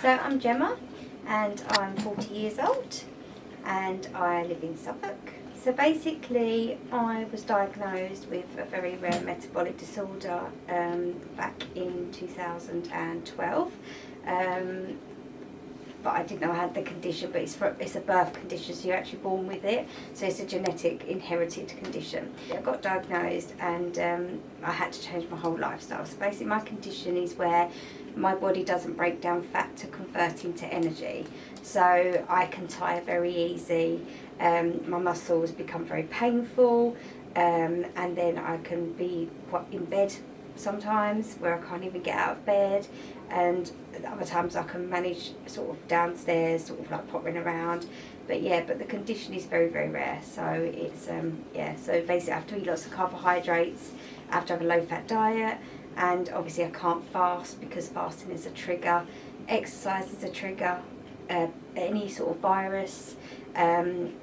So I'm Gemma and I'm 40 years old and I live in Suffolk. So basically I was diagnosed with a very rare metabolic disorder back in 2012. But I didn't know I had the condition, but it's a birth condition, so you're actually born with it. So it's a genetic inherited condition. I got diagnosed and I had to change my whole lifestyle. So basically my condition is where my body doesn't break down fat to convert into energy. So I can tire very easy, my muscles become very painful, and then I can be quite in bed sometimes where I can't even get out of bed, and other times I can manage sort of downstairs, sort of like pottering around. But the condition is very, very rare. So it's so basically I have to eat lots of carbohydrates, I have to have a low fat diet, and obviously I can't fast because fasting is a trigger, exercise is a trigger, any sort of virus, and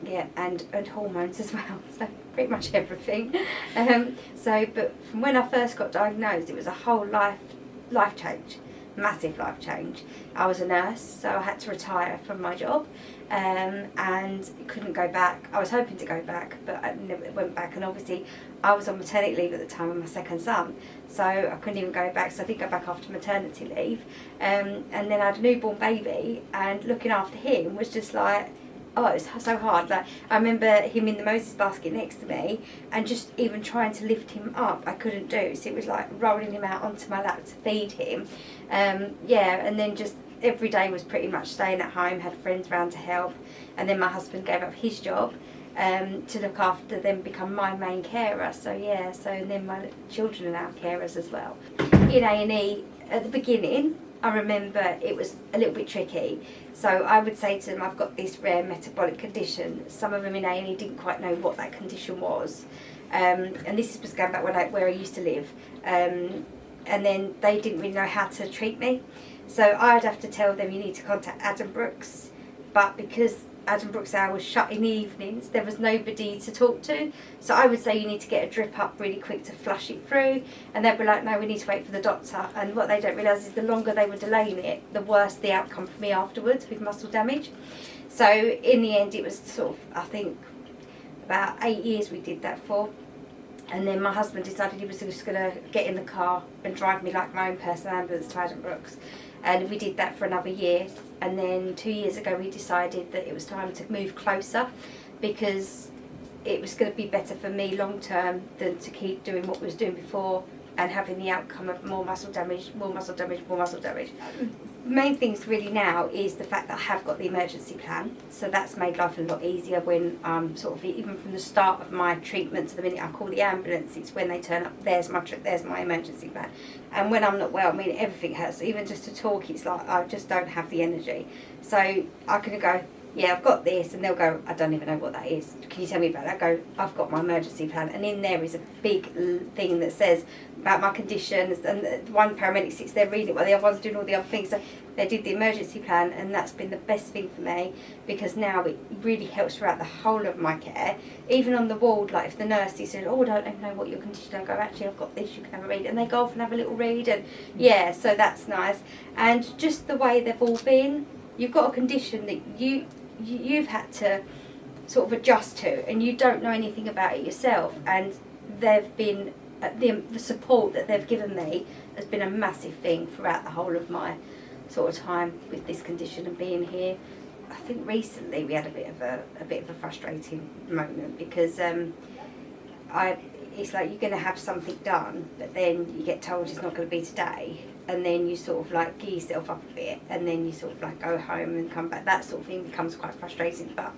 hormones as well, so pretty much everything. But from when I first got diagnosed, it was a whole life change, massive life change. I was a nurse, so I had to retire from my job, and couldn't go back. I was hoping to go back, but I never went back, and obviously I was on maternity leave at the time of my second son, so I couldn't even go back, so I didn't go back after maternity leave, and then I had a newborn baby, and looking after him was just like, oh, it was so hard. Like, I remember him in the Moses basket next to me, and just even trying to lift him up, I couldn't do. So it was like rolling him out onto my lap to feed him. And then just every day was pretty much staying at home, had friends around to help. And then my husband gave up his job to look after them, become my main carer. And then my children are now carers as well. In A&E, at the beginning, I remember it was a little bit tricky. So I would say to them, I've got this rare metabolic condition. Some of them in A&E didn't quite know what that condition was. And this was going back where I used to live. And then they didn't really know how to treat me. So I'd have to tell them, you need to contact Adam Brooks. But because Adam Brooks Hour was shut in the evenings, there was nobody to talk to. So I would say you need to get a drip up really quick to flush it through, and they'd be like, no, we need to wait for the doctor. And what they don't realise is the longer they were delaying it, the worse the outcome for me afterwards with muscle damage. So in the end it was sort of, I think, about 8 years we did that for. And then my husband decided he was just going to get in the car and drive me like my own personal ambulance to Adam Brooks. And we did that for another year. And then 2 years ago we decided that it was time to move closer, because it was going to be better for me long term than to keep doing what we was doing before and having the outcome of more muscle damage, more muscle damage, more muscle damage. Main things really now is the fact that I have got the emergency plan, so that's made life a lot easier when sort of, even from the start of my treatment to the minute I call the ambulance, it's when they turn up, there's my emergency plan. And when I'm not well, I mean, everything hurts. Even just to talk, it's like I just don't have the energy. So I can go, yeah, I've got this, and they'll go, I don't even know what that is. Can you tell me about that? I go, I've got my emergency plan, and in there is a big thing that says about my conditions, and one paramedic sits there reading it while the other one's doing all the other things. So they did the emergency plan, and that's been the best thing for me, because now it really helps throughout the whole of my care. Even on the ward, like if the nurse said, oh, I don't even know what your condition is, I go, actually I've got this, you can have a read, and they go off and have a little read, and so that's nice. And just the way they've all been, you've got a condition that you've had to sort of adjust to, and you don't know anything about it yourself, and they've been the support that they've given me has been a massive thing throughout the whole of my sort of time with this condition and being here. I think recently we had a bit of a frustrating moment, because it's like you're going to have something done, but then you get told it's not going to be today, and then you sort of like gear yourself up a bit, and then you sort of like go home and come back. That sort of thing becomes quite frustrating, but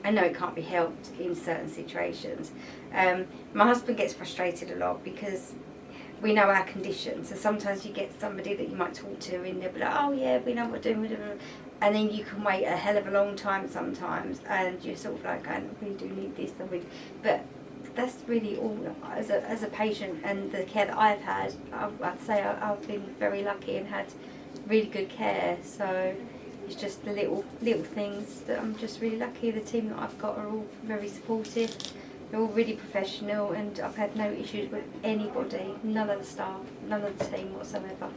I know it can't be helped in certain situations. My husband gets frustrated a lot because we know our conditions, so sometimes you get somebody that you might talk to and they'll be like, oh yeah, we know what we're doing, and then you can wait a hell of a long time sometimes, and you're sort of like, I really do need this, but that's really all. As a patient and the care that I've had, I'd say I've been very lucky and had really good care. So it's just the little things that I'm just really lucky. The team that I've got are all very supportive. They're all really professional, and I've had no issues with anybody, none of the staff, none of the team whatsoever.